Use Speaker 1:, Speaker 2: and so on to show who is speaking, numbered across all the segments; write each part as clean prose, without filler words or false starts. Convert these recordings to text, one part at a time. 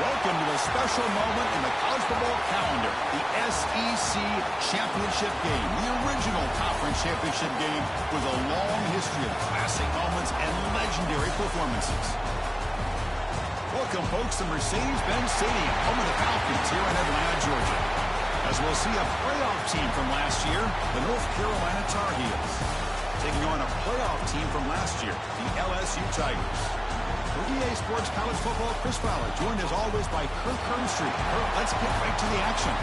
Speaker 1: Welcome to a special moment in the college football calendar, the SEC Championship Game. The original conference championship game with a long history of classic moments and legendary performances. Welcome, folks, to Mercedes-Benz Stadium, home of the Falcons here in Atlanta, Georgia. As we'll see a playoff team from last year, the North Carolina Tar Heels, taking on a playoff team from last year, the LSU Tigers. For EA Sports College Football, Chris Fowler, joined as always by Kirk Herbstreit. Kirk, let's get right to the action.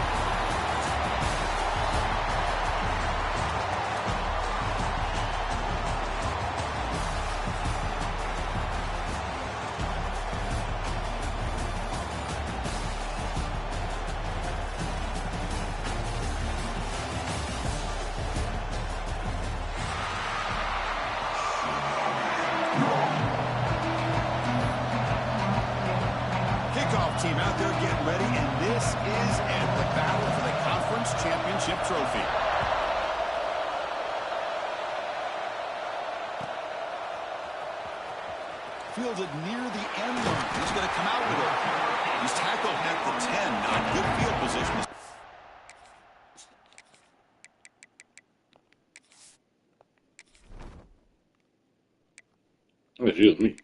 Speaker 1: Team out there getting ready, and this is it, the battle for the conference championship trophy. Fielded near the end line. He's going to come out with it. He's tackled at the 10. Not good field position.
Speaker 2: Excuse me.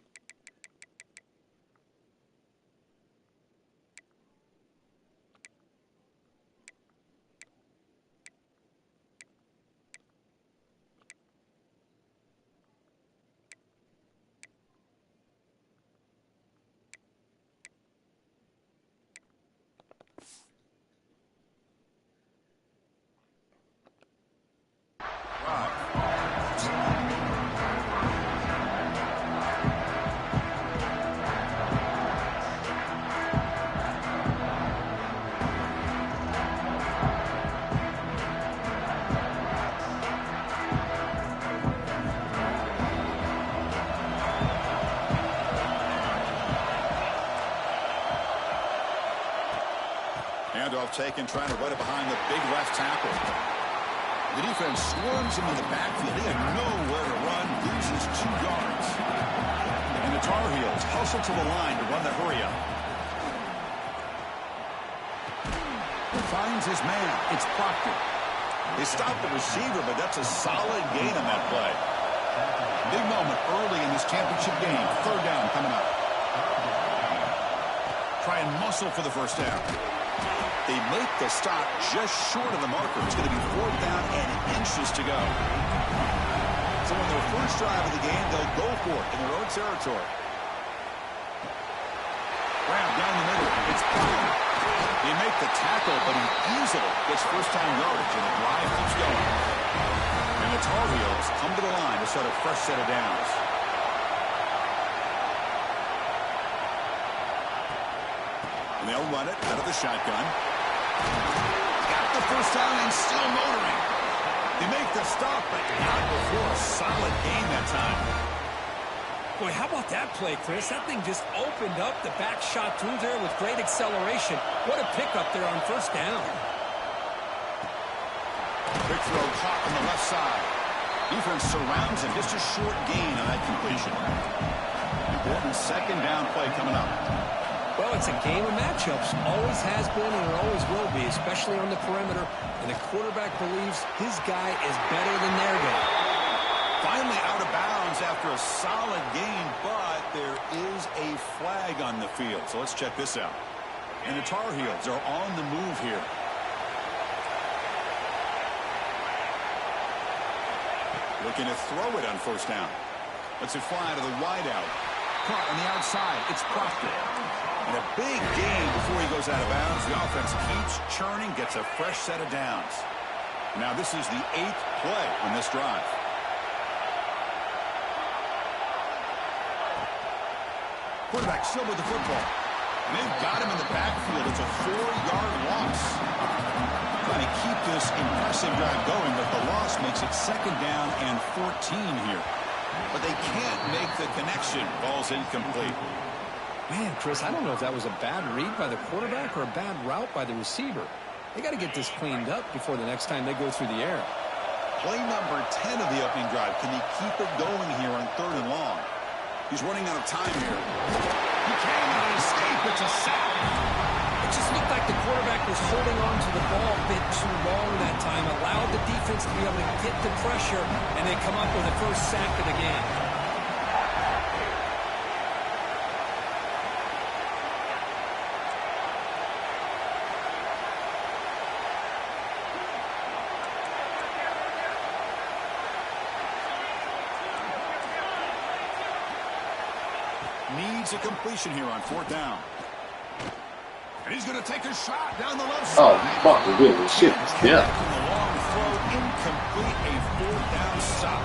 Speaker 1: Handoff taken, trying to run it behind the big left tackle. The defense swarms him in the backfield. He had nowhere to run, loses 2 yards. And the Tar Heels hustle to the line to run the hurry-up. Finds his man. It's Proctor. They stopped the receiver, but that's a solid gain on that play. Big moment early in this championship game. 3rd down coming up. Try and muscle for the first down. They make the stop just short of the marker. It's going to be 4th down and inches to go. So on their first drive of the game, they'll go for it in their own territory. Grab down the middle. It's Proctor. They make the tackle, but he easily gets first-down yardage, and the drive keeps going. And the Tar Heels come to the line to start a fresh set of downs. And they'll run it out of the shotgun. Got the first down and still motoring. They make the stop, but not before a solid gain that time.
Speaker 3: Boy, how about that play, Chris? That thing just opened up the back shot through there with great acceleration. What a pickup there on first down.
Speaker 1: Big throw caught on the left side. Defense surrounds him. Just a short gain on that completion. Important 2nd down play coming up.
Speaker 3: Well, it's a game of matchups. Always has been and it always will be, especially on the perimeter. And the quarterback believes his guy is better than their guy.
Speaker 1: Finally out of bounds after a solid gain, but there is a flag on the field. So let's check this out. And the Tar Heels are on the move here. Looking to throw it on first down. Lets it fly to the wideout. Caught on the outside. It's Proctor. And a big gain before he goes out of bounds. The offense keeps churning, gets a fresh set of downs. Now this is the 8th play on this drive. Quarterback still with the football. And they've got him in the backfield. It's a 4-yard loss. Trying to keep this impressive drive going, but the loss makes it 2nd down and 14 here. But they can't make the connection. Ball's incomplete.
Speaker 3: Man, Chris, I don't know if that was a bad read by the quarterback or a bad route by the receiver. They got to get this cleaned up before the next time they go through the air.
Speaker 1: Play number 10 of the opening drive. Can he keep it going here on 3rd and long? He's running out of time here. He cannot escape. It's a sack.
Speaker 3: It just looked like the quarterback was holding on to the ball a bit too long that time, allowed the defense to be able to get the pressure, and they come up with the first sack of the game.
Speaker 1: Needs a completion here on 4th down. And he's going to take a shot down the left side.
Speaker 2: Oh, fuck, we're good. Shit, yeah.
Speaker 1: The long throw, incomplete, a 4th down stop.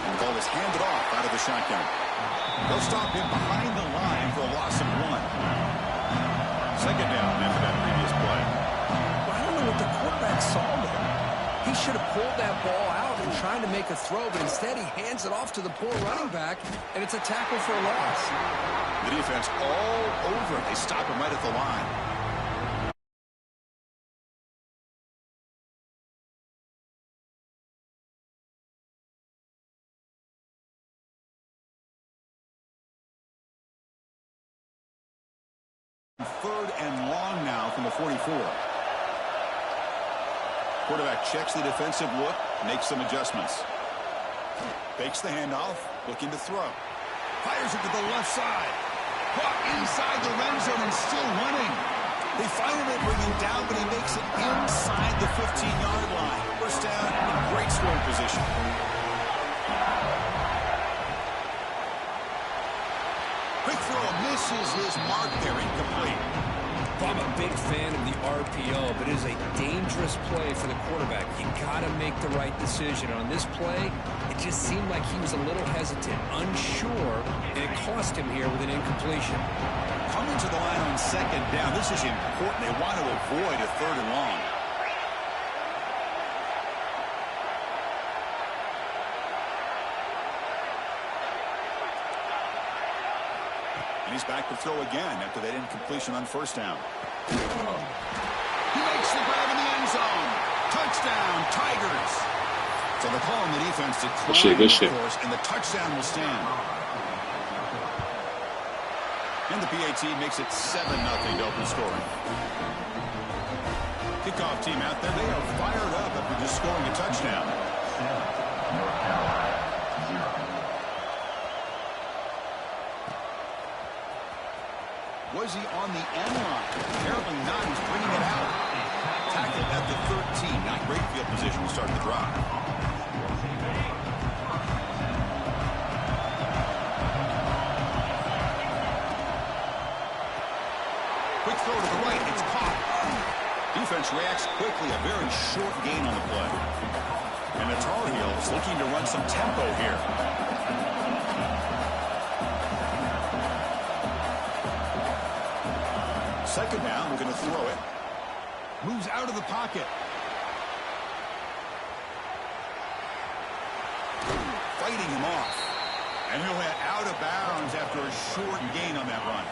Speaker 1: And the ball is handed off out of the shotgun. They'll stop him behind the line for a loss of 1. 2nd down after that previous play.
Speaker 3: Well, I don't know what the quarterback saw there. He should have pulled that ball out and tried to make a throw, but instead he hands it off to the poor running back, and it's a tackle for a loss.
Speaker 1: The defense all over it. They stop him right at the line. Third and long now from the 44. Quarterback checks the defensive look, makes some adjustments. Fakes the handoff, looking to throw. Fires it to the left side. Caught inside the red zone and still running. They finally bring him down, but he makes it inside the 15-yard line. First down in great scoring position. Quick throw misses his mark there, incomplete.
Speaker 3: I'm a big fan of the RPO, but it is a dangerous play for the quarterback. You got to make the right decision. On this play, it just seemed like he was a little hesitant, unsure, and it cost him here with an incompletion.
Speaker 1: Coming to the line on 2nd down. This is important. They want to avoid a 3rd and long. He's back to throw again after that incompletion on 1st down. He makes the grab in the end zone. Touchdown, Tigers. So they're calling the defense to climb, of course, and the touchdown will stand. And the PAT makes it 7-0 to open scoring. Kickoff team out there. They are fired up after just scoring a touchdown. Was he on the end line? Apparently not. He's bringing it out. Tackled at the 13. Not great field position to start the drive. Quick throw to the right. It's caught. Defense reacts quickly. A very short gain on the play. And the Tar Heels looking to run some tempo here. Second down, we're going to throw it. Moves out of the pocket. Fighting him off. And he'll head out of bounds after a short gain on that run.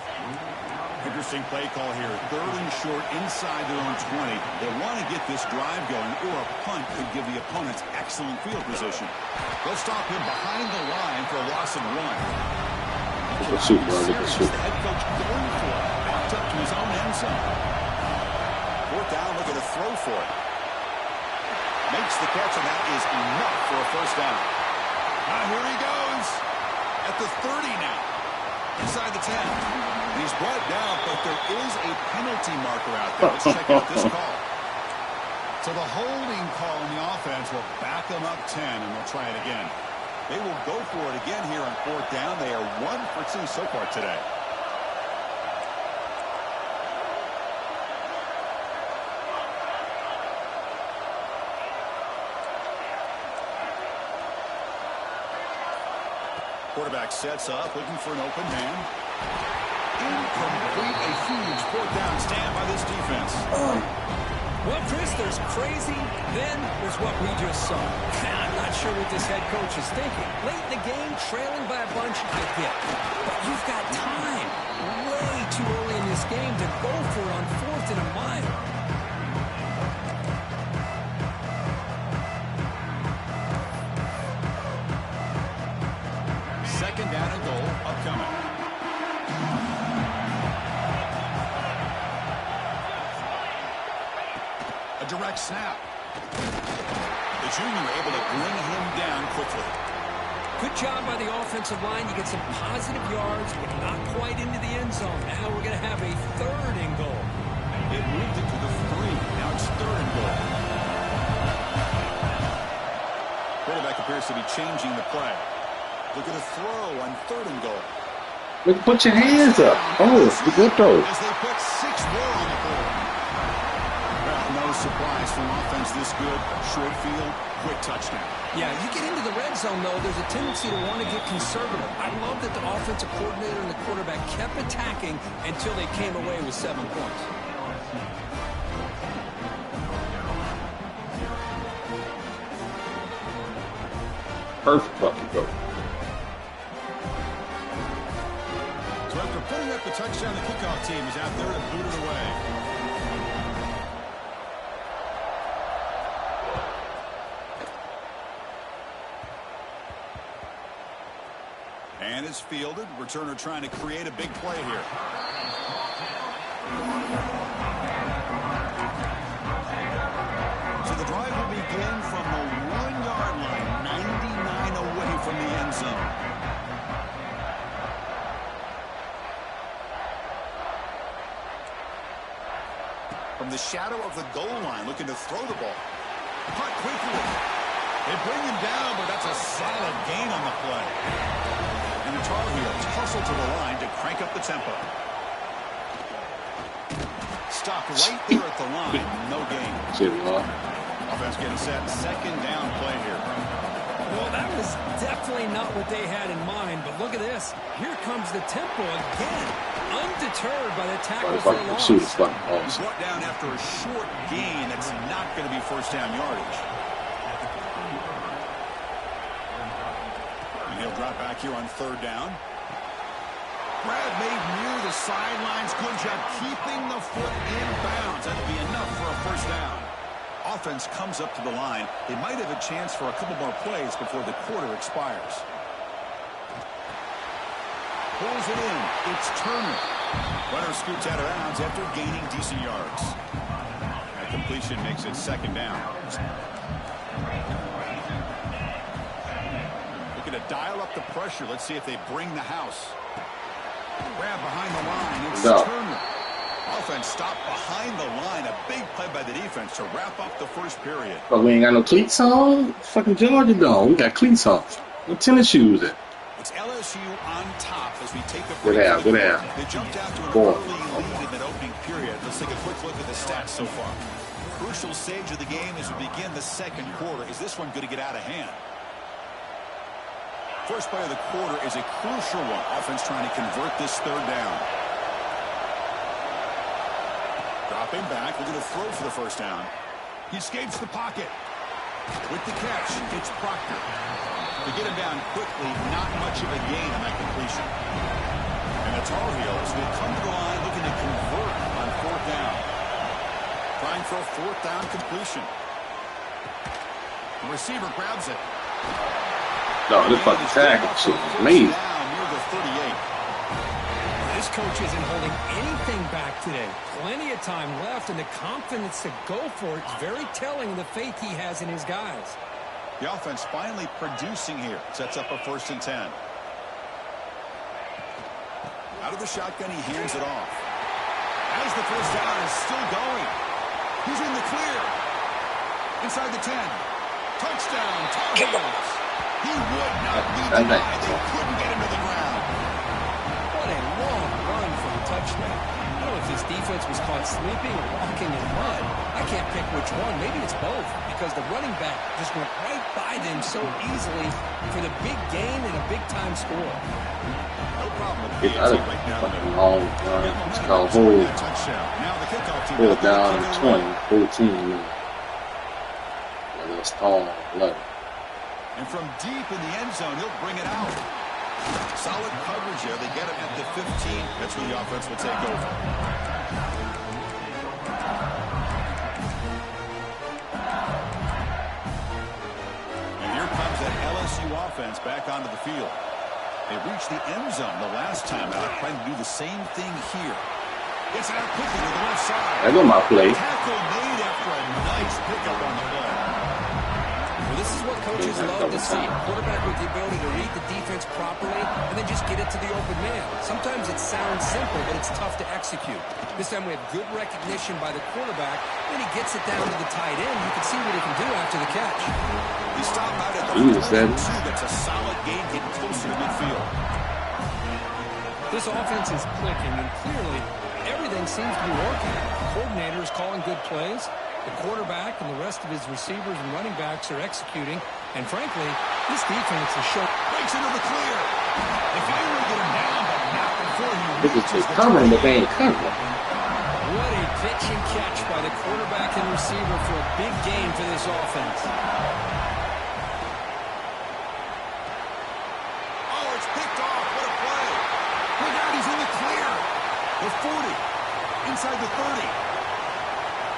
Speaker 1: Interesting play call here. 3rd and short inside their own 20. They want to get this drive going, or a punt could give the opponents excellent field position. They'll stop him behind the line for a loss of 1. The head coach going for it. Backed up to his own end zone. 4th down, looking to throw for it. Makes the catch, and that is enough for a 1st down. Here he goes. At the 30 now. Inside the 10. He's brought down, but there is a penalty marker out there. Let's check out this call. So the holding call on the offense will back them up 10, and they'll try it again. They will go for it again here on 4th down. They are 1 for 2 so far today. Quarterback sets up, looking for an open man. Incomplete, a huge 4th down stand by this defense.
Speaker 3: Well, Chris, there's crazy, then there's what we just saw. I'm not sure what this head coach is thinking. Late in the game, trailing by a bunch, I get. But you've got time, way too early in this game to go for it on 4th and a mile.
Speaker 1: A direct snap. The junior able to bring him down quickly.
Speaker 3: Good job by the offensive line. You get some positive yards, but not quite into the end zone. Now we're going to have a 3rd and goal.
Speaker 1: It moved it to the 3. Now it's 3rd and goal. Quarterback appears to be changing the play. Look at the throw on 3rd and goal.
Speaker 2: Look, put your hands up. Oh, it's a good throw.
Speaker 1: As they put 6 more on the board. Well, no surprise from offense this good. Short field, quick touchdown.
Speaker 3: Yeah, you get into the red zone, though, there's a tendency to want to get conservative. I love that the offensive coordinator and the quarterback kept attacking until they came away with 7 points.
Speaker 2: Perfect fucking throw.
Speaker 1: So after putting up the touchdown, the kickoff team is out there to boot it away. And is fielded. Returner trying to create a big play here. So the drive will begin from the 1-yard line, 99 away from the end zone. From the shadow of the goal line, looking to throw the ball. Caught quickly. They bring him down, but that's a solid gain on the play. And the Tar Heels hustle to the line to crank up the tempo. Stopped right there at the line. No gain. Offense getting set. 2nd down play here.
Speaker 3: Well, that was definitely not what they had in mind, but look at this. Here comes the tempo again. Undeterred by the tackle for a loss.
Speaker 1: Brought down after a short gain. That's not going to be 1st down yardage. And he'll drop back here on 3rd down. Grab made near the sidelines. Good job keeping the foot in bounds. That'll be enough for a 1st down. Offense comes up to the line. They might have a chance for a couple more plays before the quarter expires. Pulls it in. It's Turner. Runner scoots out of bounds after gaining decent yards. That completion makes it 2nd down. Looking to dial up the pressure. Let's see if they bring the house. Grab behind the line. It's Turner. Offense stopped behind the line. A big play by the defense to wrap up the 1st period.
Speaker 2: But we ain't got no cleats on. Fucking Georgia though. We got cleats on. No tennis shoes in.
Speaker 1: It's LSU on top as we take a
Speaker 2: break. Good out.
Speaker 1: They jumped out to an early lead in that opening period. Let's take a quick look at the stats so far. Crucial stage of the game as we begin the 2nd quarter. Is this one going to get out of hand? First play of the quarter is a crucial one. Offense trying to convert this 3rd down. Dropping back, looking to throw for the 1st down. He escapes the pocket. With the catch, it's Proctor. To get him down quickly, not much of a gain on that completion. And the Tar Heels will come to the line looking to convert on 4th down. Trying for a 4th down completion. The receiver grabs it.
Speaker 2: No, this fucking tackle shit is amazing.
Speaker 1: Near the 38.
Speaker 3: This coach isn't holding anything back today. Plenty of time left, and the confidence to go for it is very telling of the faith he has in his guys.
Speaker 1: The offense finally producing here. Sets up a 1st and 10. Out of the shotgun, he hears it off. As the 1st down is still going. He's in the clear. Inside the 10. Touchdown, Tar Heels. He would not be denied. They couldn't get him to the ground.
Speaker 3: What a long run for the touchdown. I don't know if his defense was caught sleeping or walking in mud. I can't pick which one. Maybe it's both, because the running back just went right by them so easily for the big gain and a big-time score.
Speaker 1: No problem.
Speaker 2: It's out of fucking long run. It's called hold. Hold down 20, 14. It's tall, 11.
Speaker 1: And from deep in the end zone, he'll bring it out. Solid coverage there. They get him at the 15. That's where the offense will take over. And here comes that LSU offense back onto the field. They reached the end zone the last time out, trying to do the same thing here. Gets out quickly to the left side.
Speaker 2: There go my play.
Speaker 1: Tackle made after a nice
Speaker 3: see it. Quarterback with the ability to read the defense properly and then just get it to the open man. Sometimes it sounds simple, but it's tough to execute. This time we have good recognition by the quarterback. When he gets it down to the tight end, you can see what he can do after the catch.
Speaker 1: He stopped out at the 42. That's a solid gain, getting closer to midfield.
Speaker 3: This offense is clicking, and clearly everything seems to be working. The coordinator is calling good plays. The quarterback and the rest of his receivers and running backs are executing. And frankly, this defense is showing.
Speaker 1: Breaks into the clear. They finally get him down, but not before he
Speaker 2: reaches the covering the vein cover.
Speaker 3: What a pitch and catch by the quarterback and receiver for a big gain for this offense.
Speaker 1: Oh, it's picked off. What a play. Look out, he's in the clear. The 40. Inside the 30.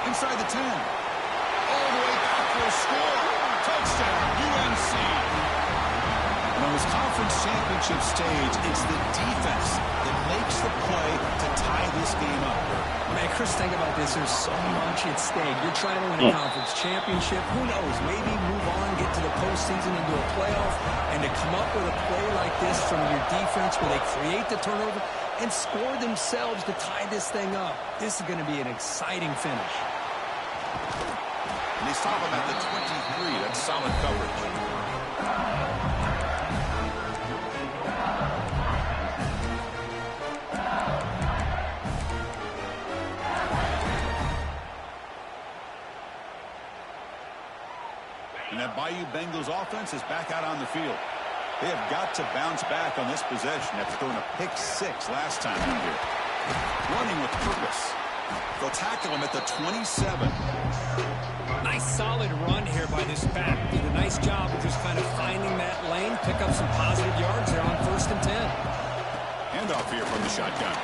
Speaker 1: Inside the 10. All the way back for a score. Touchdown, UNC. And on this conference championship stage, it's the defense that makes the play to tie this game up.
Speaker 3: Man, Chris, think about this. There's so much at stake. You're trying to win a conference championship. Who knows? Maybe move on, get to the postseason, into a playoff. And to come up with a play like this from your defense where they create the turnover and score themselves to tie this thing up. This is going to be an exciting finish.
Speaker 1: And they stop him at the 23. That's solid coverage. And that Bayou Bengals offense is back out on the field. They have got to bounce back on this possession after throwing a pick-6 last time out here. Running with purpose. They'll tackle him at the 27.
Speaker 3: Nice solid run here by this back. Did a nice job of just kind of finding that lane, pick up some positive yards there on 1st and 10.
Speaker 1: Handoff here from the shotgun.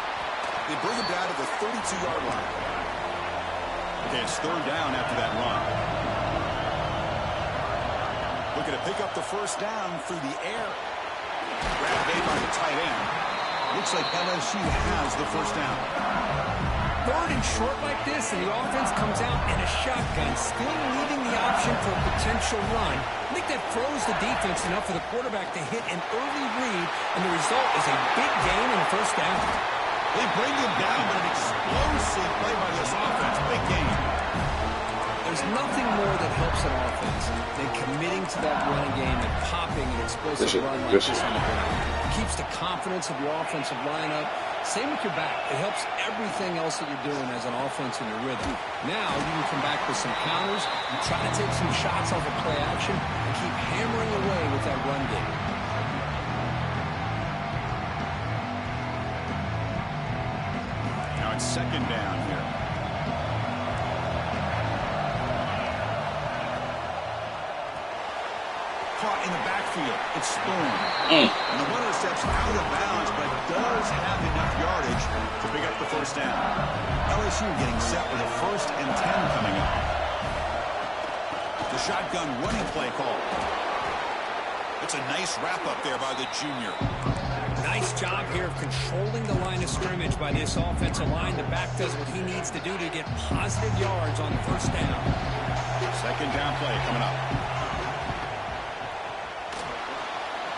Speaker 1: They bring him down to the 32-yard line. Okay, it's 3rd down after that run. Looking to pick up the 1st down through the air. Grab made by the tight end. Looks like LSU has the 1st down.
Speaker 3: 3rd and short like this, and the offense comes out in a shotgun, still leaving the option for a potential run. I think that throws the defense enough for the quarterback to hit an early read, and the result is a big gain and a 1st down.
Speaker 1: They bring him down, but an explosive play by this offense. Big gain.
Speaker 3: There's nothing more that helps an offense than committing to that running game and popping an explosive run like this on the ground. It keeps the confidence of your offensive lineup. Same with your back. It helps everything else that you're doing as an offense in your rhythm. Now you can come back with some counters, and try to take some shots off of play action, and keep hammering away with that run game.
Speaker 1: Now it's 2nd down here. Caught in the backfield. It's Thorne. And the runner steps out of bounds, but does have enough yardage to pick up the 1st down. LSU getting set with a 1st and 10 coming up. The shotgun running play call. It's a nice wrap-up there by the junior.
Speaker 3: Nice job here of controlling the line of scrimmage by this offensive line. The back does what he needs to do to get positive yards on the 1st down.
Speaker 1: 2nd down play coming up.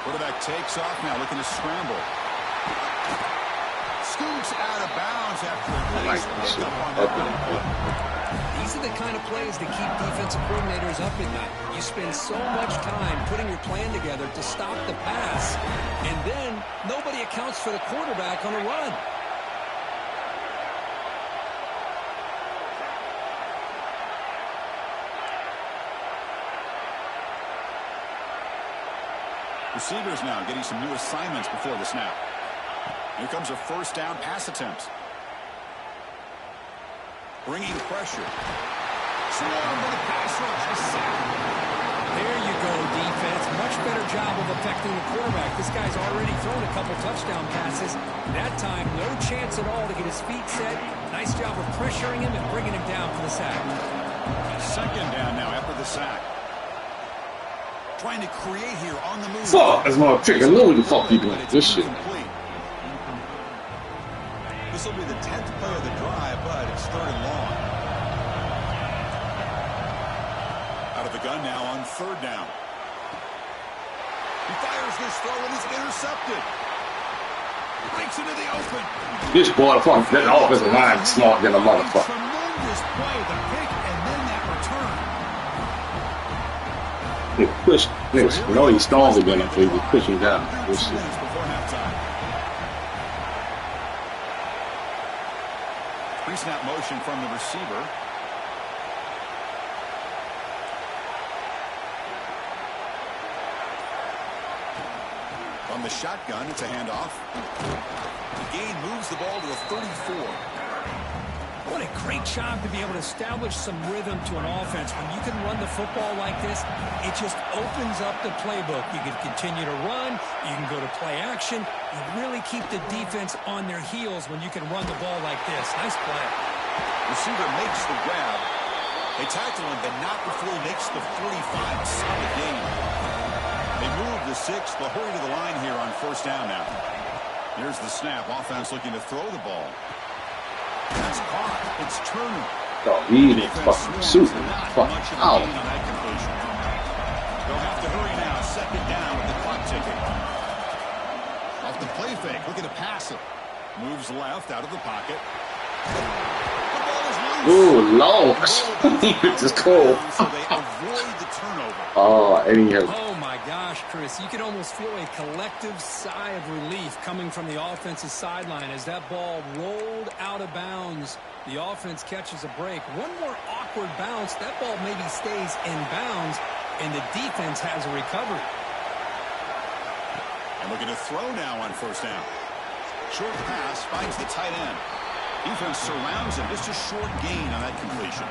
Speaker 1: Quarterback takes off now, looking to scramble. Scoops out of bounds after a nice pickup on that run.
Speaker 3: These are the kind of plays that keep defensive coordinators up at night. You spend so much time putting your plan together to stop the pass, and then nobody accounts for the quarterback on a run.
Speaker 1: Receivers now getting some new assignments before the snap. Here comes a 1st down pass attempt. Bringing pressure. Swarmed by the pass rush.
Speaker 3: There you go, defense. Much better job of affecting the quarterback. This guy's already thrown a couple touchdown passes. That time, no chance at all to get his feet set. Nice job of pressuring him and bringing him down for the sack.
Speaker 1: 2nd down now after the sack. Trying to create here on the move.
Speaker 2: Fuck, that's my trick. I know what the fuck you doing. This shit.
Speaker 1: This will be the 10th play of the drive, but it's 3rd and long. Out of the gun now on 3rd down. He fires this throw and it's intercepted. Breaks into the open.
Speaker 2: This boy, that offensive line is smart than a motherfucker.
Speaker 1: Tremendous play, the pick and then that return.
Speaker 2: He push niggas. You know he's stronger than him, so he can push him down. We'll see.
Speaker 1: Pre-snap motion from the receiver. On the shotgun, it's a handoff. The gain moves the ball to the 34.
Speaker 3: What a great job to be able to establish some rhythm to an offense. When you can run the football like this, it just opens up the playbook. You can continue to run. You can go to play action. You really keep the defense on their heels when you can run the ball like this. Nice play.
Speaker 1: Receiver makes the grab. They tackle him, but not before he makes the 45. A solid gain. They move the 6. They'll hurry to the line here on first down now. Here's the snap. Offense looking to throw the ball. That's caught. It's Turner.
Speaker 2: Oh, he is fucking super. Fucking out.
Speaker 1: They'll have to hurry now. Second down with the clock ticking. Off the play fake. Looking to pass it. Moves left out of the pocket. The ball is loose.
Speaker 2: Ooh, Lord. This is cool.
Speaker 1: So they avoid the turnover.
Speaker 2: Oh, and he has.
Speaker 3: Oh, my gosh, Chris. You can almost feel a collective sigh of relief coming from the offensive sideline as that ball rolled out of bounds. The offense catches a break. One more awkward bounce. That ball maybe stays in bounds, and the defense has a recovery.
Speaker 1: And looking to throw now on first down. Short pass finds the tight end. Defense surrounds him. Just a short gain on that completion.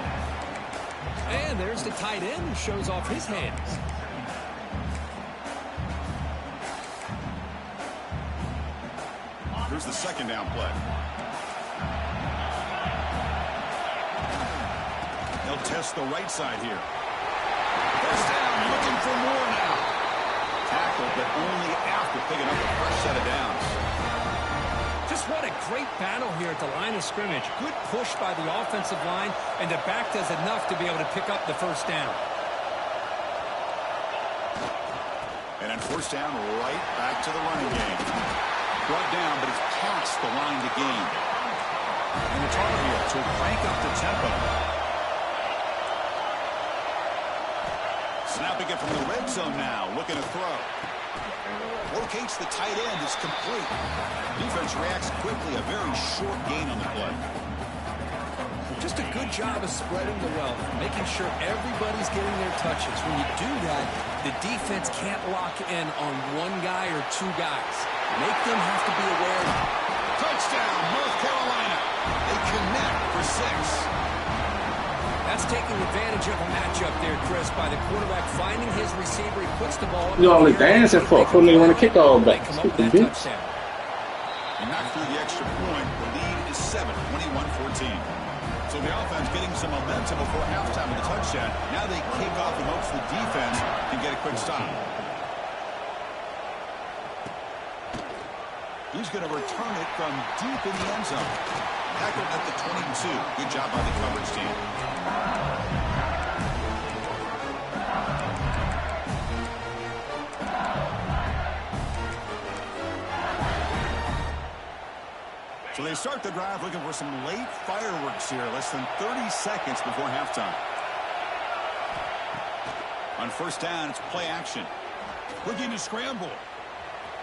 Speaker 3: And there's the tight end who shows off his hands.
Speaker 1: Here's the second down play. They'll test the right side here. First down, looking for more now. Tackle, but only after picking up a fresh set of downs.
Speaker 3: Just what a great battle here at the line of scrimmage. Good push by the offensive line, and the back does enough to be able to pick up the first down.
Speaker 1: And on first down, right back to the running game. Brought down, but it's past the line to gain. And the Tar Heels to crank up the tempo. Snapping it from the red zone now, looking to throw. Locates the tight end, it's complete. Defense reacts quickly, a very short gain on the play.
Speaker 3: Just a good job of spreading the wealth, making sure everybody's getting their touches. When you do that, the defense can't lock in on one guy or two guys. Make them have to be aware.
Speaker 1: Touchdown, North Carolina. They connect for 6.
Speaker 3: That's taking advantage of a matchup there, Chris, by the quarterback finding his receiver. He puts the ball up.
Speaker 2: You only dancing for couldn't even want to kick all back.
Speaker 1: And not through the extra point. The lead is 7, 21-14. So the offense getting some momentum before halftime with a touchdown. Now they kick off and hopes the defense can get a quick stop. He's going to return it from deep in the end zone. Tackled at the 22. Good job by the coverage team. So they start the drive looking for some late fireworks here. Less than 30 seconds before halftime. On first down, it's play action. Looking to scramble.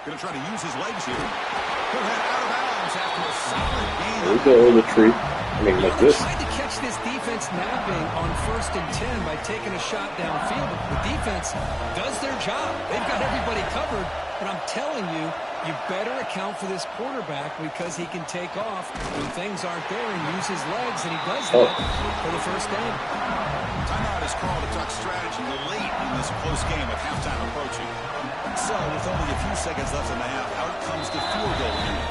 Speaker 1: Going to try to use his legs here. He'll head out of bounds after a solid gain.
Speaker 2: There we go, the tree. I mean, like this.
Speaker 3: Tried to catch this defense napping on 1st and 10 by taking a shot downfield. The defense does their job. They've got everybody covered. But I'm telling you, you better account for this quarterback because he can take off when things aren't there and use his legs, and he does that for the first down.
Speaker 1: Timeout is called to talk strategy late in this close game with halftime approaching. So, with only a few seconds left in the half, out comes the field goal unit.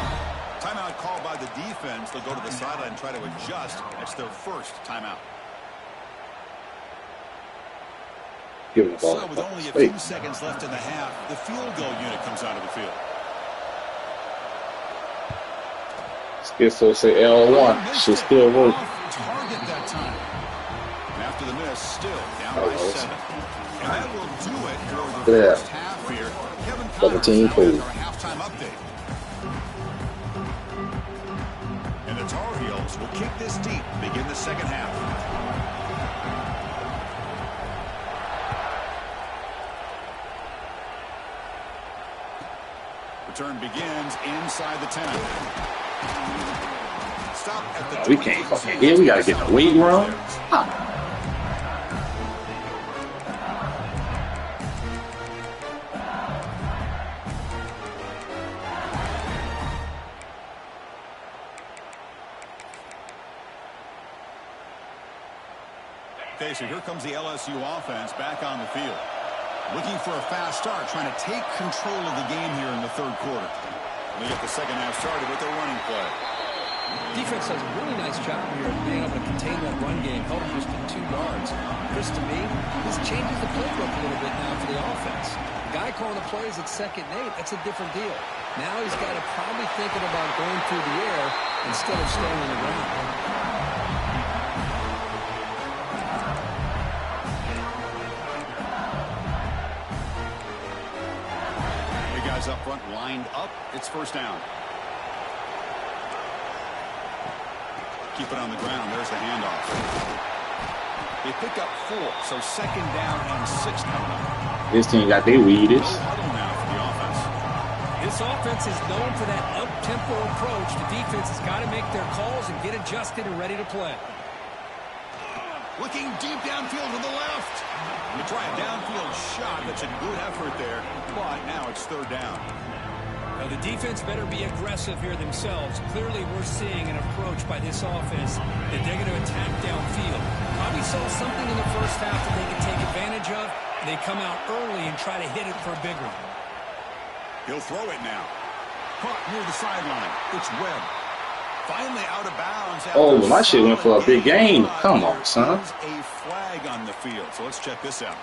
Speaker 1: Timeout called by the defense. They'll go to the sideline and try to adjust. It's their first timeout. So, with only a few seconds left in the half, the field goal unit comes out of the field.
Speaker 2: It's so say L1 should still work.
Speaker 1: Target that time. And after after the miss, still down by 7. And that will do it for the first half here. Kevin Connors now with our halftime update. And the Tar Heels will kick this deep to begin the second half. Return begins inside the 10. Stop at the
Speaker 2: we can't fucking get. We gotta get the weight room.
Speaker 1: Okay, so here comes the LSU offense back on the field. Looking for a fast start, trying to take control of the game here in the third quarter. They get the second half started with their running play.
Speaker 3: Defense does a really nice job here of being able to contain that run game, held him just to 2 yards. Chris, to me, this changes the playbook a little bit now for the offense. The guy calling the plays at 2nd and 8, that's a different deal. Now he's got to probably thinking about going through the air instead of staying on the ground.
Speaker 1: Up front, lined up. It's first down. Keep it on the ground. There's the handoff. They pick up 4, so second down and 6 coming up.
Speaker 2: This team got their weeders.
Speaker 1: No huddle now for the offense.
Speaker 3: This offense is known for that up-tempo approach. The defense has got to make their calls and get adjusted and ready to play.
Speaker 1: Looking deep downfield to the left. You try a downfield shot. That's a good effort there, but now it's third down.
Speaker 3: Now the defense better be aggressive here themselves. Clearly we're seeing an approach by this offense that they're going to attack downfield. Probably saw something in the first half that they can take advantage of. They come out early and try to hit it for a big one.
Speaker 1: He'll throw it now. Caught near the sideline. It's Webb. Finally out of bounds.
Speaker 2: Oh, my shit went for a big gain. Come on, son.
Speaker 1: A flag on the field. So let's check this out.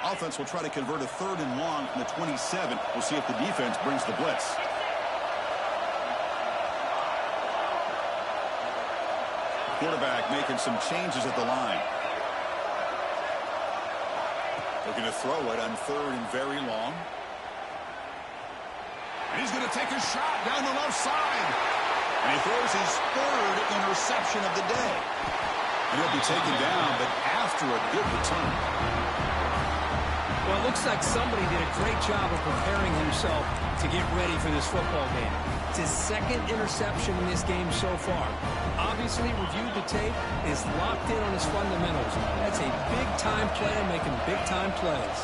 Speaker 1: Offense will try to convert a 3rd and long from the 27. We'll see if the defense brings the blitz. Quarterback making some changes at the line. Looking to throw it on 3rd and very long. And he's going to take a shot down the left side. And he throws his 3rd interception of the day. And he'll be taken down, but after a good return.
Speaker 3: Well, it looks like somebody did a great job of preparing himself to get ready for this football game. It's his 2nd interception in this game so far. Obviously reviewed the tape, is locked in on his fundamentals. That's a big-time player making big-time plays.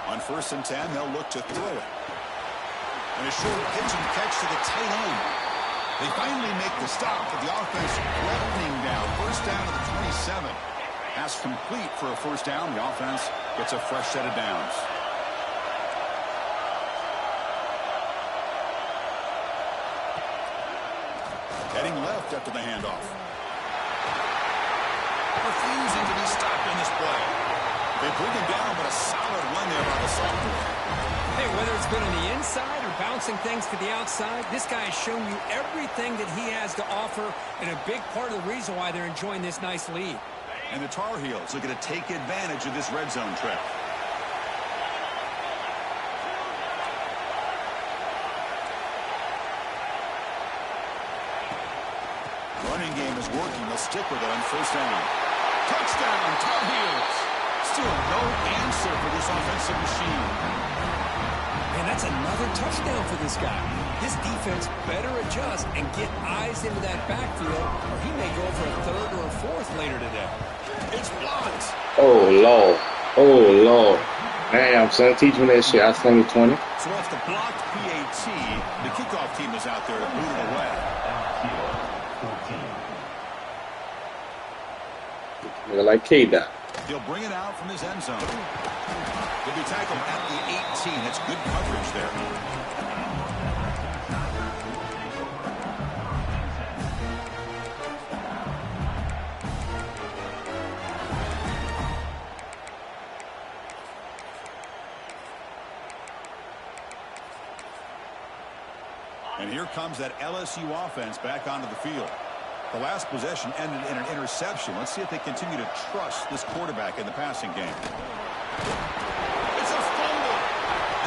Speaker 1: On 1st and 10, they'll look to throw it. And a short pitch and catch to the tight end. They finally make the stop, but the offense threatening down. First down to the 27. Pass complete for a first down. The offense gets a fresh set of downs. Heading left after the handoff. Refusing to be stopped in this play. They bring him down, but a solid run there by the sophomore.
Speaker 3: Hey, whether it's been on the inside or bouncing things to the outside, this guy has shown you everything that he has to offer, and a big part of the reason why they're enjoying this nice lead.
Speaker 1: And the Tar Heels looking to take advantage of this red zone trip. Running game is working. They'll stick with it on first down. Touchdown, Tar Heels. Still no answer for this offensive machine.
Speaker 3: And that's another touchdown for this guy. This defense better adjust and get eyes into that backfield, or he may go for a 3rd or a 4th later today.
Speaker 1: It's blocked.
Speaker 2: Oh, Lord. Oh, Lord. Damn, son, teach me that shit. I sling it 20.
Speaker 1: So off the blocked PAT, the kickoff team is out there to boot it away.
Speaker 2: Nigga like K-Dot.
Speaker 1: He'll bring it out from his end zone. He'll be tackled at the 18. That's good coverage there. here comes that LSU offense back onto the field. The last possession ended in an interception. Let's see if they continue to trust this quarterback in the passing game. It's a fumble.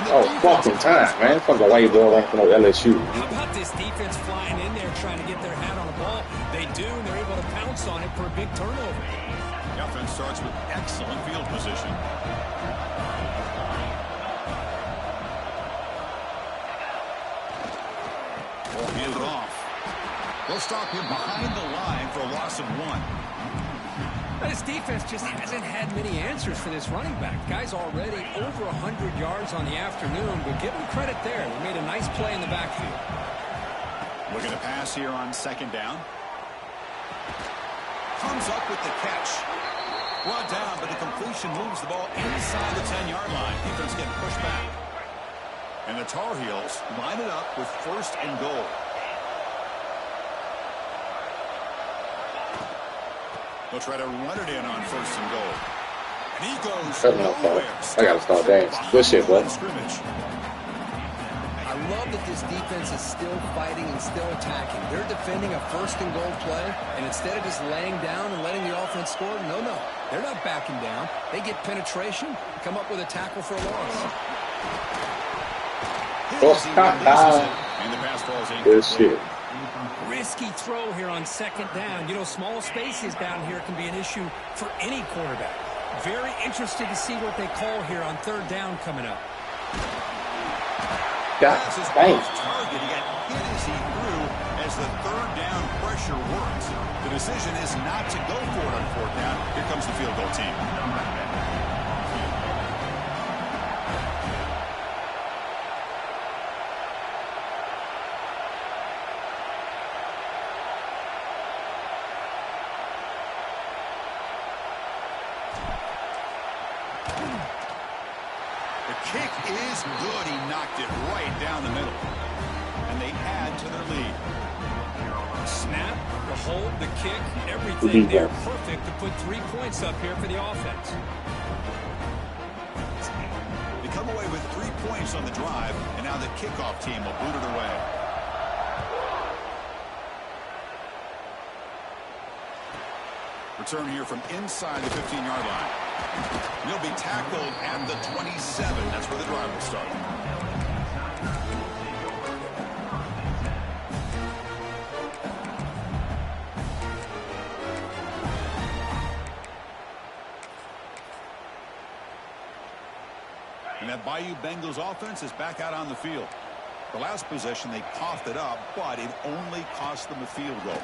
Speaker 2: Oh, fucking time, man. Fuck the white ball ain't for no LSU.
Speaker 3: How about this defense flying in there trying to get their hat on the ball? They do, and they're able to pounce on it for a big turnover.
Speaker 1: The offense starts with excellent field position. Ball handed off. They'll stop him behind the line for a loss of 1.
Speaker 3: This defense just hasn't had many answers for this running back. Guy's already over 100 yards on the afternoon, but give him credit there. They made a nice play in the backfield.
Speaker 1: Looking to pass here on second down. Comes up with the catch. Brought down, but the completion moves the ball inside the 10-yard line. Defense getting pushed back. And the Tar Heels line it up with 1st and goal. They'll try to run it in on 1st and goal. And he goes nowhere.
Speaker 2: I gotta start dancing. Good shit, bud.
Speaker 3: I love that this defense is still fighting and still attacking. They're defending a 1st and goal play, and instead of just laying down and letting the offense score, no. They're not backing down. They get penetration and come up with a tackle for a loss.
Speaker 1: And the pass falls in.
Speaker 2: Good shit.
Speaker 3: Risky throw here on 2nd down. You know, small spaces down here can be an issue for any quarterback. Very interested to see what they call here on 3rd down coming up.
Speaker 2: God, dang.
Speaker 1: Target. He got hit as he threw as the 3rd down pressure works. The decision is not to go for it on 4th down. Here comes the field goal team. Kick is good. He knocked it right down the middle. And they add to their lead.
Speaker 3: The snap, the hold, the kick, everything there perfect to put 3 points up here for the offense.
Speaker 1: They come away with 3 points on the drive, and now the kickoff team will boot it away. Return here from inside the 15-yard line. He'll be tackled at the 27. That's where the drive will start. And that Bayou Bengals offense is back out on the field. The last possession, they coughed it up, but it only cost them a field goal.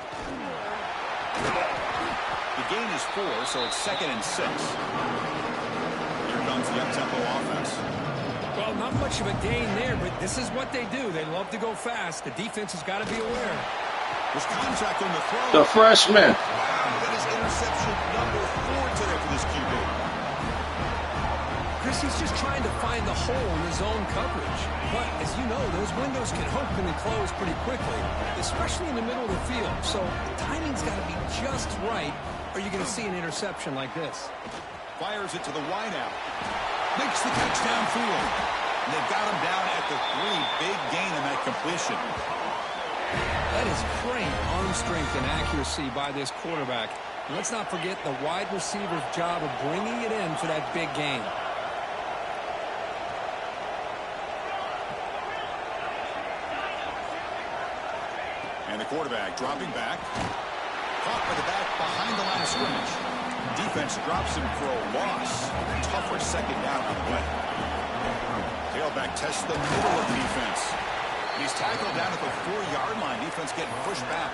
Speaker 1: The gain is 4, so it's 2nd and 6. Here comes the up-tempo offense.
Speaker 3: Well, not much of a gain there, but this is what they do. They love to go fast. The defense has got to be aware.
Speaker 1: There's contact on the throw.
Speaker 2: The freshman.
Speaker 1: Wow, that is interception number 4 today for this QB.
Speaker 3: Chris, he's just trying to find the hole in his own coverage. But, as you know, those windows can open and close pretty quickly, especially in the middle of the field. So the timing's got to be just right, or you're going to see an interception like this.
Speaker 1: Fires it to the wideout. Makes the catch downfield. And they've got him down at the 3. Big gain in that completion.
Speaker 3: That is great arm strength and accuracy by this quarterback. And let's not forget the wide receiver's job of bringing it in for that big gain.
Speaker 1: And the quarterback dropping back. Caught by the back behind the line of scrimmage. Defense drops him for a loss. Tougher 2nd down on the way. Tailback tests the middle of the defense. He's tackled down at the 4-yard line. Defense getting pushed back.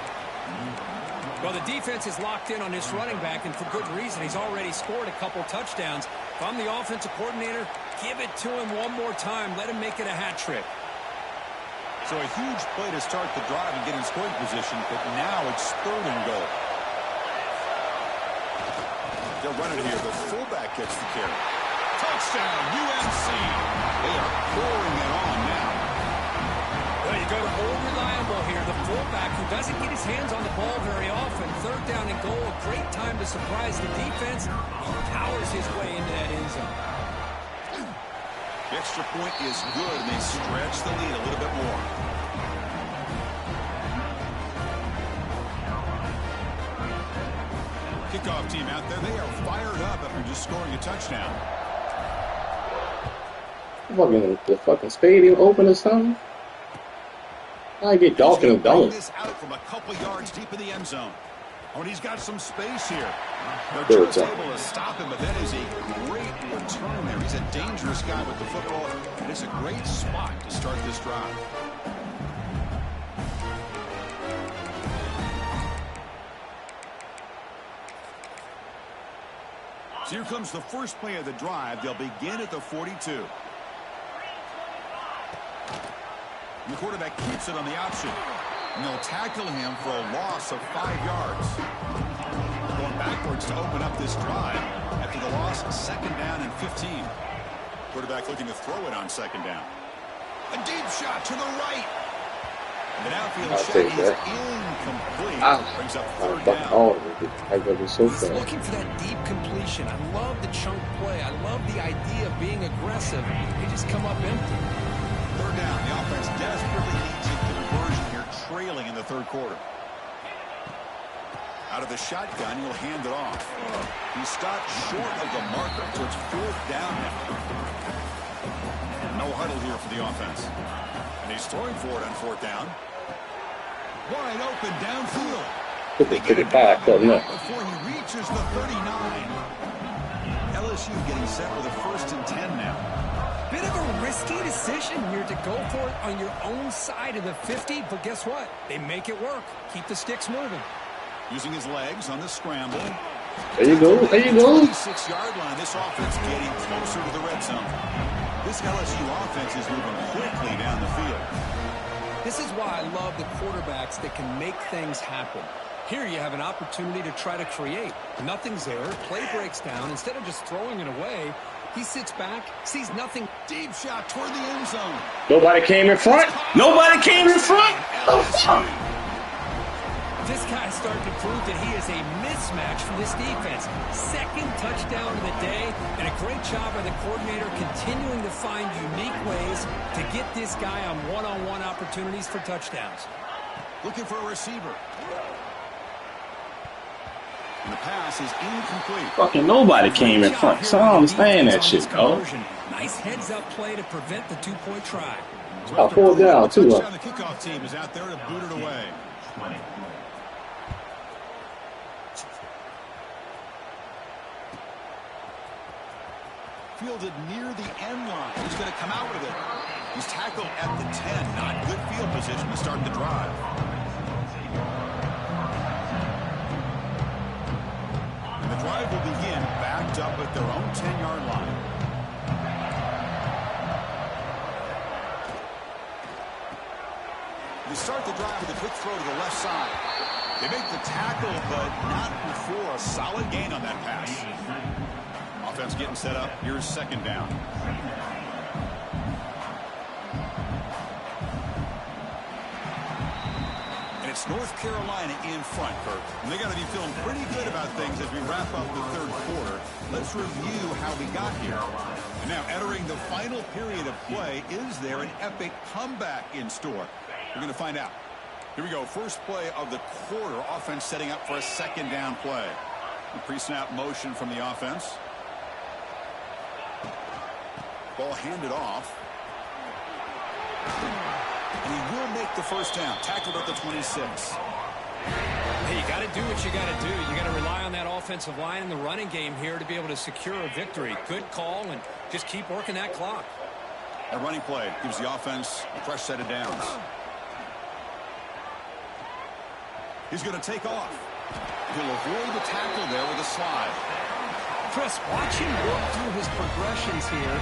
Speaker 3: Well, the defense is locked in on this running back, and for good reason. He's already scored a couple touchdowns. If I'm the offensive coordinator, give it to him one more time. Let him make it a hat trick.
Speaker 1: So a huge play to start the drive and get in scoring position, but now it's 3rd and goal. They'll run it here. The fullback gets the carry. Touchdown, UNC. They are pouring it on now.
Speaker 3: Well, you go to old reliable here. The fullback who doesn't get his hands on the ball very often. 3rd down and goal. A great time to surprise the defense. He powers his way into that end zone.
Speaker 1: The extra point is good, and they stretch the lead a little bit more. kickoff team out there, they are fired up after just scoring a touchdown.
Speaker 2: The fucking stadium open or something? I get Dalton and Dalton.
Speaker 1: This out from a couple yards deep in the end zone. Oh, and he's got some space here. They're just able to stop him, but that is a great return there. He's a dangerous guy with the football, and it's a great spot to start this drive. So here comes the first play of the drive. They'll begin at the 42. And the quarterback keeps it on the option. And they'll tackle him for a loss of 5 yards. Going backwards to open up this drive after the loss, 2nd down and 15. Quarterback looking to throw it on 2nd down. A deep shot to the right. The downfield shot is incomplete. Brings up 3rd down.
Speaker 2: I gotta be so fast.
Speaker 3: Looking for that deep completion. I love the chunk play. I love the idea of being aggressive. They just come up empty.
Speaker 1: 3rd down. The offense desperately needs a conversion here, trailing in the 3rd quarter. Out of the shotgun, he'll hand it off. He stopped short of the marker, so it's 4th down now. No huddle here for the offense. And he's throwing for it on 4th down. Wide open downfield.
Speaker 2: Get it back, doesn't it?
Speaker 1: Before he reaches the 39. LSU getting set with a 1st and 10 now.
Speaker 3: Bit of a risky decision here to go for it on your own side of the 50, but guess what? They make it work. Keep the sticks moving.
Speaker 1: Using his legs on the scramble.
Speaker 2: There you go. There you go.
Speaker 1: 26-yard line. This offense getting closer to the red zone. This LSU offense is moving quickly down the field.
Speaker 3: This is why I love the quarterbacks that can make things happen. Here you have an opportunity to try to create. Nothing's there. Play breaks down. Instead of just throwing it away, he sits back, sees nothing.
Speaker 1: Deep shot toward the end zone.
Speaker 2: Nobody came in front. Nobody came in front.
Speaker 3: This guy's starting to prove that he is a mismatch for this defense. 2nd touchdown of the day, and a great job by the coordinator continuing to find unique ways to get this guy on one-on-one opportunities for touchdowns.
Speaker 1: Looking for a receiver. And the pass is incomplete.
Speaker 2: Fucking nobody came in front. So I don't understand that shit, though.
Speaker 3: Nice heads-up play to prevent the 2-point try.
Speaker 2: I pulled down, too.
Speaker 1: The kickoff team is out there to boot it away. Fielded near the end line. He's going to come out with it. He's tackled at the 10. Not good field position to start the drive. And the drive will begin backed up at their own 10-yard line. They start the drive with a quick throw to the left side. They make the tackle, but not before a solid gain on that pass. Offense getting set up. Here's 2nd down. And it's North Carolina in front, Kirk. And they got to be feeling pretty good about things as we wrap up the 3rd quarter. Let's review how we got here. And now entering the final period of play, is there an epic comeback in store? We're going to find out. Here we go. First play of the quarter. Offense setting up for a 2nd down play. A pre-snap motion from the offense. Ball handed off. And he will make the 1st down. Tackled at the 26.
Speaker 3: Hey, you got to do what you got to do. You got to rely on that offensive line in the running game here to be able to secure a victory. Good call, and just keep working that clock.
Speaker 1: That running play gives the offense a fresh set of downs. He's going to take off. He'll avoid the tackle there with a slide.
Speaker 3: Chris, watch him work through his progressions here.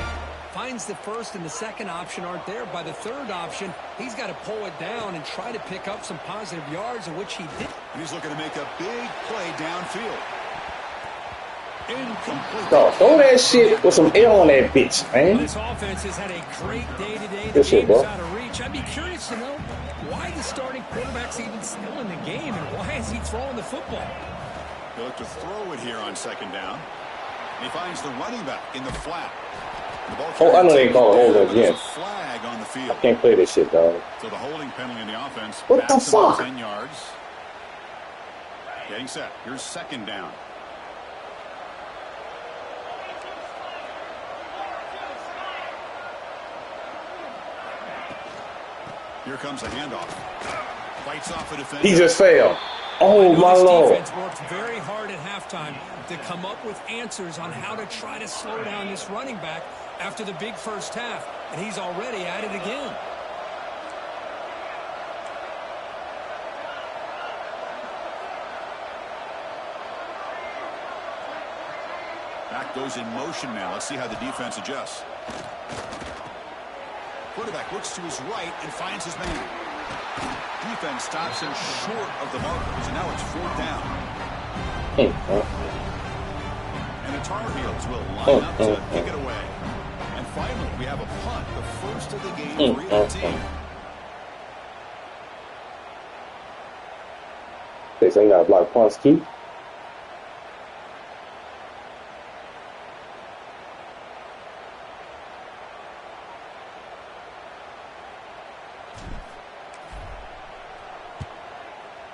Speaker 3: Finds the 1st and the 2nd option aren't there. By the 3rd option, he's got to pull it down and try to pick up some positive yards, of which he did.
Speaker 1: And he's looking to make a big play downfield. Incomplete.
Speaker 2: No, throw that shit with some air on that bitch, man.
Speaker 3: This offense has had a great day today. The game is out of reach. I'd be curious to know why the starting quarterback's even still in the game, and why is he throwing the football?
Speaker 1: He'll look to throw it here on 2nd down. And he finds the running back in the flat.
Speaker 2: Oh, I know they call it hold again.
Speaker 1: Flag on the field.
Speaker 2: I can't play this shit, dog.
Speaker 1: So the holding penalty in the offense.
Speaker 2: What the fuck?
Speaker 1: 10 yards. Getting set. Here's 2nd down. Here comes a handoff. Fights off a defender.
Speaker 2: He just fell. Oh, my Lord.
Speaker 3: This defense worked very hard at halftime to come up with answers on how to try to slow down this running back after the big first half, and he's already at it again.
Speaker 1: Back goes in motion now. Let's see how the defense adjusts. Quarterback looks to his right and finds his man. Defense stops him short of the markers, and now it's 4th down. And the Tar Heels will line up to kick it away. And finally, we have a punt, the first of the game for either team.
Speaker 2: They say you got to block punts, Keith.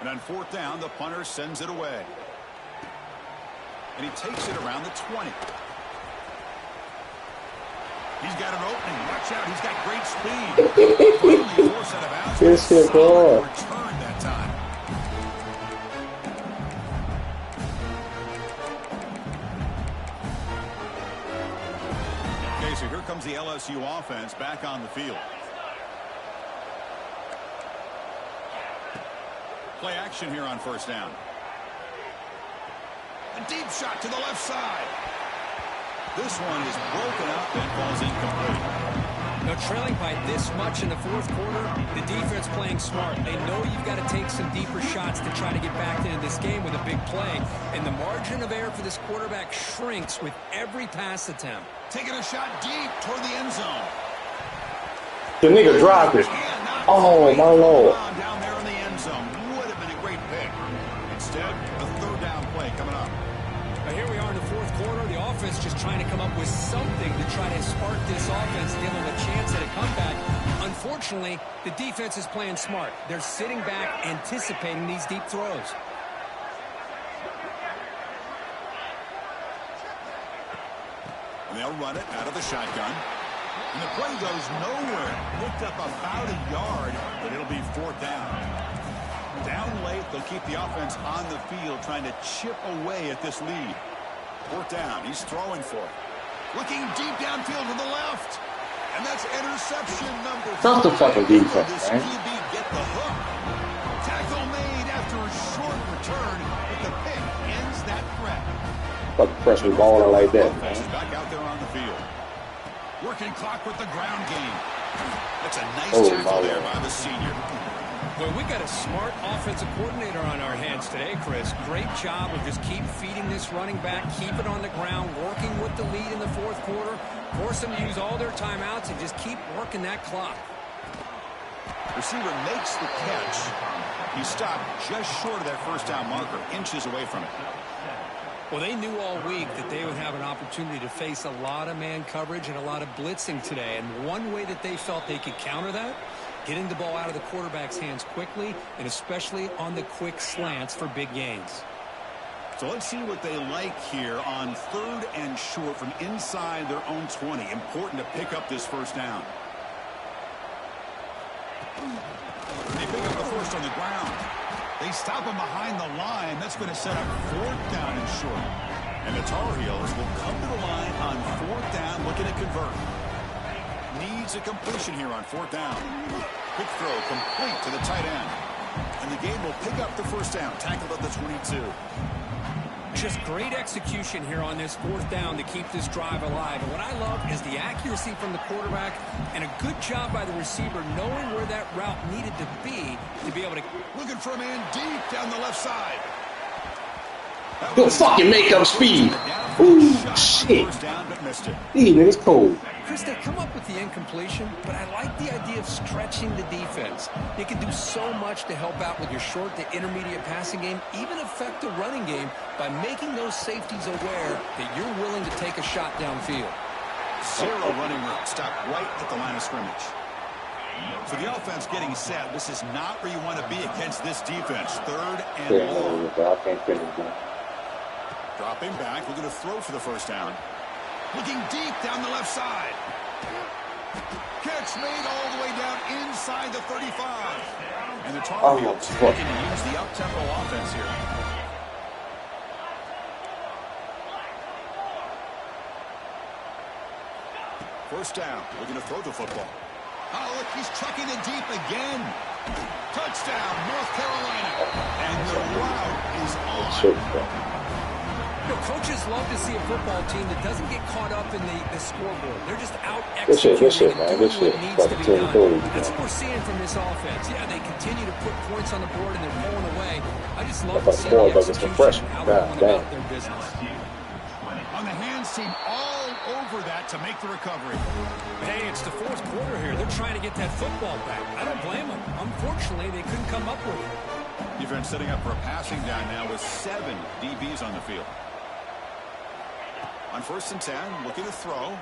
Speaker 1: And on 4th down, the punter sends it away. And he takes it around the 20. He's got an opening. Watch out. He's got great speed. Finally forced out of bounds.
Speaker 2: Good shit, boy.
Speaker 1: Return that time. Okay, so here comes the LSU offense back on the field. Play action here on 1st down. A deep shot to the left side. This one is broken up and falls incomplete.
Speaker 3: Now, trailing by this much in the 4th quarter, the defense playing smart. They know you've got to take some deeper shots to try to get back into this game with a big play. And the margin of error for this quarterback shrinks with every pass attempt.
Speaker 1: Taking a shot deep toward the end zone.
Speaker 2: The nigga dropped it. Oh, my Lord.
Speaker 1: Down there in the end zone. Would have been a great pick. Instead, a 3rd down play coming up.
Speaker 3: Now here we are in the 4th quarter. The offense just trying to come up with something to try to spark this offense, give them a chance at a comeback. Unfortunately, the defense is playing smart. They're sitting back, anticipating these deep throws.
Speaker 1: And they'll run it out of the shotgun. And the play goes nowhere. Picked up about a yard, but it'll be 4th down. Down late, they'll keep the offense on the field, trying to chip away at this lead. 4th down, he's throwing for it. Looking deep downfield to the left. And that's interception number 5.
Speaker 2: That's the fucking defense,
Speaker 1: This
Speaker 2: man.
Speaker 1: QB get the hook. Tackle made after a short return, but the pick ends that threat.
Speaker 2: Fucking freshman baller like that,
Speaker 1: Offense is
Speaker 2: man.
Speaker 1: back out there on the field. Working clock with the ground game. That's a nice
Speaker 2: Oh,
Speaker 1: tackle
Speaker 2: my
Speaker 1: there
Speaker 2: Lord.
Speaker 1: by the senior.
Speaker 3: Well, we got a smart offensive coordinator on our hands today, Chris. Great job of just keep feeding this running back, keep it on the ground, working with the lead in the 4th quarter, force them to use all their timeouts, and just keep working that clock.
Speaker 1: Receiver makes the catch. He stopped just short of that 1st down marker, inches away from it.
Speaker 3: Well, they knew all week that they would have an opportunity to face a lot of man coverage and a lot of blitzing today. And one way that they felt they could counter that, getting the ball out of the quarterback's hands quickly, and especially on the quick slants for big gains.
Speaker 1: So let's see what they like here on 3rd and short from inside their own 20. Important to pick up this 1st down. They pick up the first on the ground. They stop him behind the line. That's going to set up 4th down and short. And the Tar Heels will come to the line on 4th down, looking to convert. Needs a completion here on 4th down. Quick throw complete to the tight end. And the game will pick up the 1st down, tackled at the 22.
Speaker 3: Just great execution here on this 4th down to keep this drive alive. And what I love is the accuracy from the quarterback and a good job by the receiver knowing where that route needed to be able to...
Speaker 1: Looking for a man deep down the left side.
Speaker 2: Good fucking makeup speed. Ooh, shit.
Speaker 1: First down, but missed it.
Speaker 2: These niggas cold.
Speaker 3: Chris, they come up with the incompletion, but I like the idea of stretching the defense. They can do so much to help out with your short to intermediate passing game, even affect the running game by making those safeties aware that you're willing to take a shot downfield.
Speaker 1: 0 running room. Stop right at the line of scrimmage. So the offense getting set. This is not where you want to be against this defense. 3rd and long.
Speaker 2: I can't finish that.
Speaker 1: Dropping back, looking to throw for the 1st down. Looking deep down the left side. Catch made all the way down inside the 35. And the Tar Heels looking to use the up-tempo offense here. First down, looking to throw the football. Oh, look, he's chucking it deep again. Touchdown, North Carolina. And the route is on.
Speaker 3: You know, coaches love to see a football team that doesn't get caught up in the scoreboard. They're just out executing and doing what needs to be done. That's what we're seeing from this offense. Yeah, they continue to put points on the board and they're pulling away. I just love to see the execution, how they're going about their business.
Speaker 1: On the hands team, all over that to make the recovery.
Speaker 3: Hey, it's the fourth quarter here. They're trying to get that football back. I don't blame them. Unfortunately, they couldn't come up with it.
Speaker 1: Defense setting up for a passing down now with 7 DBs on the field. On 1st and 10, looking to throw.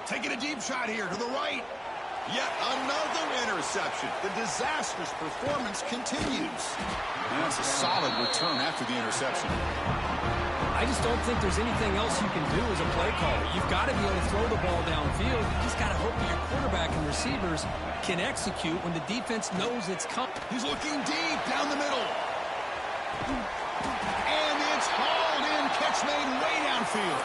Speaker 1: Taking a deep shot here to the right. Yet another interception. The disastrous performance continues. And that's a solid return after the interception.
Speaker 3: I just don't think there's anything else you can do as a play caller. You've got to be able to throw the ball downfield. You just got to hope that your quarterback and receivers can execute when the defense knows it's coming.
Speaker 1: He's looking deep down the middle. And it's hauled in. Catch made way downfield.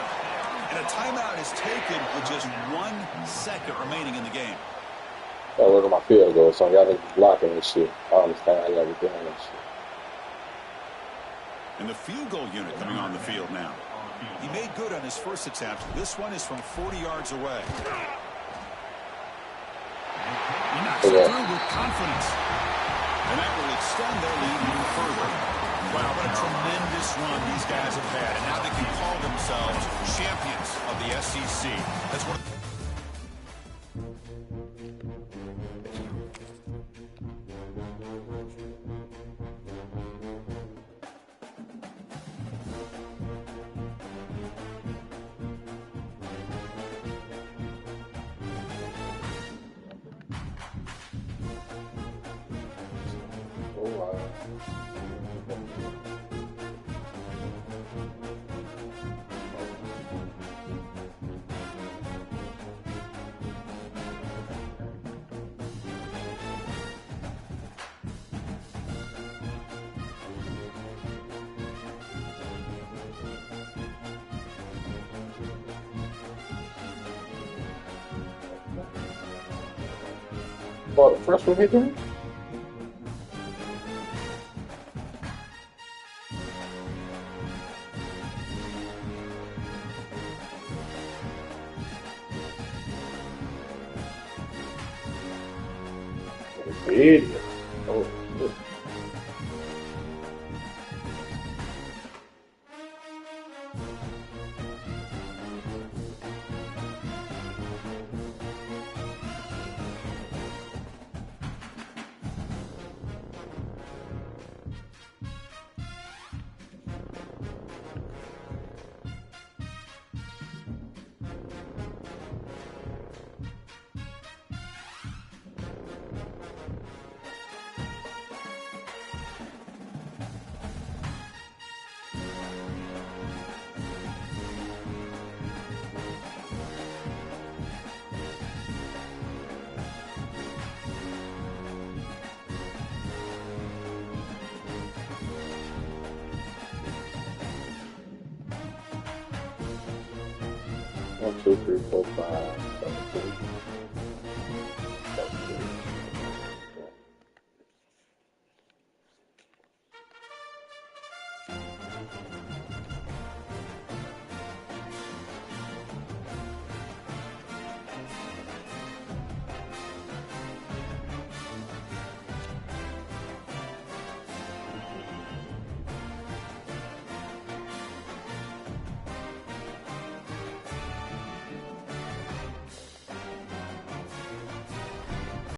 Speaker 1: And a timeout is taken with just 1 second remaining in the game.
Speaker 2: Gotta look at my field goal, so y'all niggas blocking this shit. I don't understand how y'all be doing this shit.
Speaker 1: And the field goal unit coming on the field now. He made good on his first attempt. This one is from 40 yards away. He knocks it through with confidence. And that will extend their lead even further. Wow, what a tremendous run these guys have had. And now they can call themselves champions of the SEC. That's what.
Speaker 2: Oh, the first one hit him? Idiot. Oh, shit. One, two, three, four, five, 7, 8.